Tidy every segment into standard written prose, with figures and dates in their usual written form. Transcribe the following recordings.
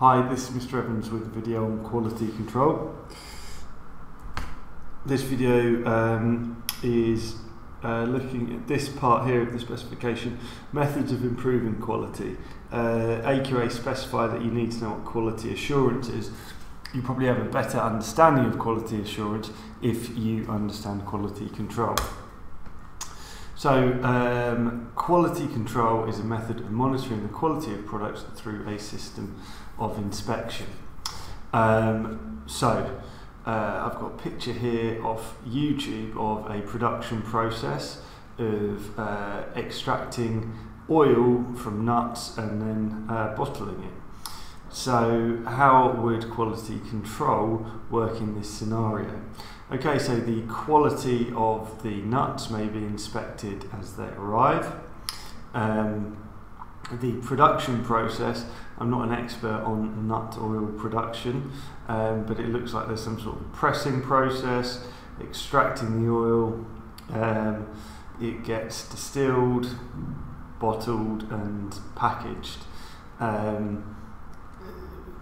Hi, this is Mr. Evans with a video on quality control. This video is looking at this part here of the specification, methods of improving quality. AQA specify that you need to know what quality assurance is. You probably have a better understanding of quality assurance if you understand quality control. So, quality control is a method of monitoring the quality of products through a system of inspection. I've got a picture here off YouTube of a production process of extracting oil from nuts and then bottling it. So how would quality control work in this scenario? Okay, so the quality of the nuts may be inspected as they arrive. The production process, I'm not an expert on nut oil production, but it looks like there's some sort of pressing process, extracting the oil, it gets distilled, bottled and packaged.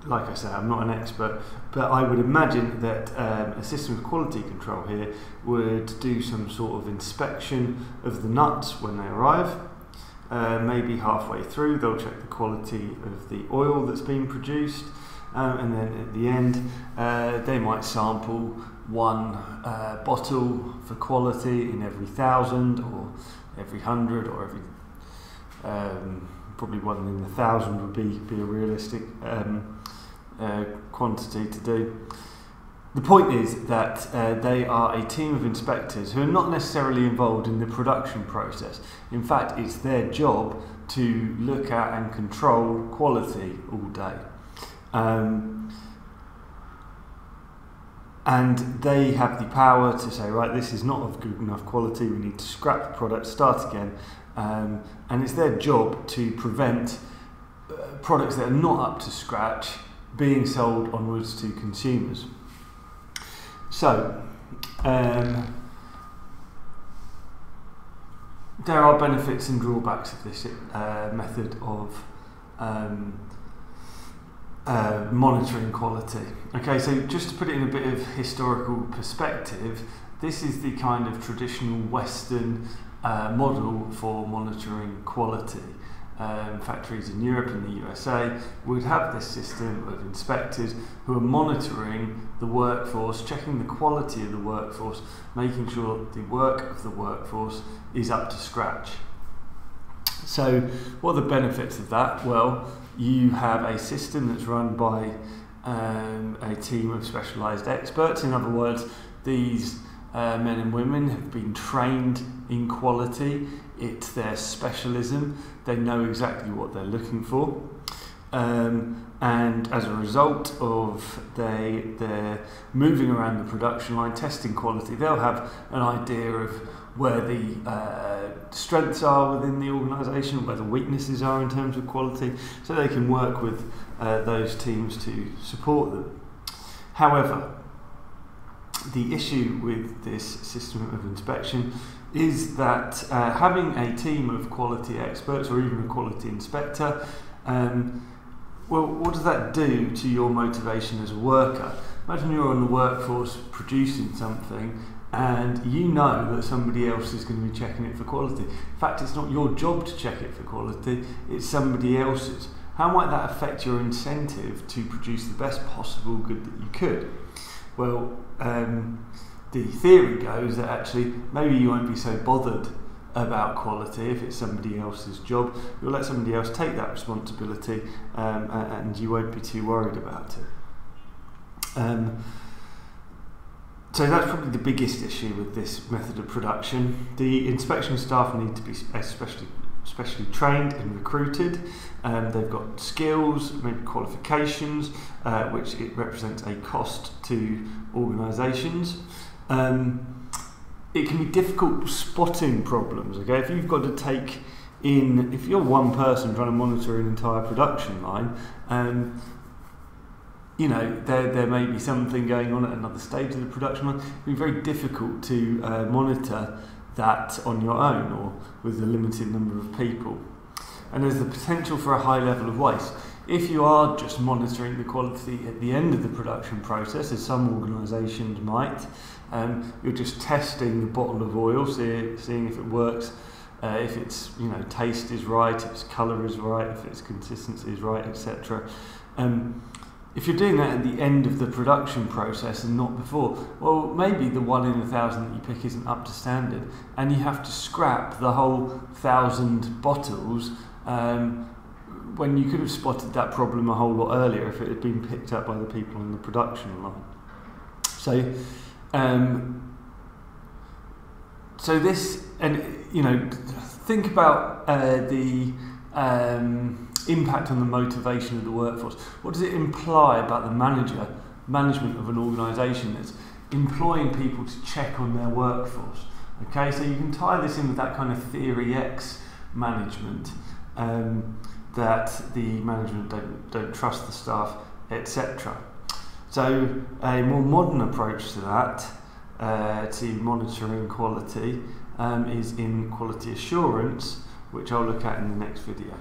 Like I say, I'm not an expert, but I would imagine that a system of quality control here would do some sort of inspection of the nuts when they arrive. Maybe halfway through they'll check the quality of the oil that's been produced, and then at the end they might sample one bottle for quality in every 1,000 or every 100 or every probably one in 1,000 would be a realistic quantity to do. The point is that they are a team of inspectors who are not necessarily involved in the production process. In fact, it's their job to look at and control quality all day. And they have the power to say, right, this is not of good enough quality, we need to scrap the product, start again. And it's their job to prevent products that are not up to scratch being sold onwards to consumers. So, there are benefits and drawbacks of this method of monitoring quality. Okay, so just to put it in a bit of historical perspective, this is the kind of traditional Western model for monitoring quality. Factories in Europe and the USA would have this system of inspectors who are monitoring the workforce, checking the quality of the workforce, making sure the work of the workforce is up to scratch. So what are the benefits of that? Well, you have a system that's run by a team of specialised experts. In other words, these men and women have been trained in quality. It's their specialism. They know exactly what they're looking for. And as a result of they're moving around the production line, testing quality, they'll have an idea of where the strengths are within the organisation, where the weaknesses are in terms of quality, so they can work with those teams to support them. However, the issue with this system of inspection is that having a team of quality experts or even a quality inspector, well, what does that do to your motivation as a worker? Imagine you're on the workforce producing something and you know that somebody else is going to be checking it for quality. In fact, it's not your job to check it for quality, it's somebody else's. How might that affect your incentive to produce the best possible good that you could? Well, the theory goes that actually maybe you won't be so bothered about quality if it's somebody else's job. You'll let somebody else take that responsibility and you won't be too worried about it. So that's probably the biggest issue with this method of production. The inspection staff need to be especially trained and recruited. They've got skills, maybe qualifications, which it represents a cost to organisations. It can be difficult spotting problems. Okay, if you've got to take in, if you're one person trying to monitor an entire production line, you know, there may be something going on at another stage of the production line. It can be very difficult to monitor that on your own or with a limited number of people. And there's the potential for a high level of waste. If you are just monitoring the quality at the end of the production process, as some organisations might, you're just testing the bottle of oil, seeing if it works, if its taste is right, if its colour is right, if its consistency is right, etc. If you're doing that at the end of the production process and not before, well, maybe the 1 in 1,000 that you pick isn't up to standard, and you have to scrap the whole 1,000 bottles when you could have spotted that problem a whole lot earlier if it had been picked up by the people on the production line. So this, and think about the impact on the motivation of the workforce. What does it imply about the management of an organisation that's employing people to check on their workforce? Okay, so you can tie this in with that kind of theory X management, that the management don't trust the staff, etc. So a more modern approach to that, to monitoring quality, is in quality assurance, which I'll look at in the next video.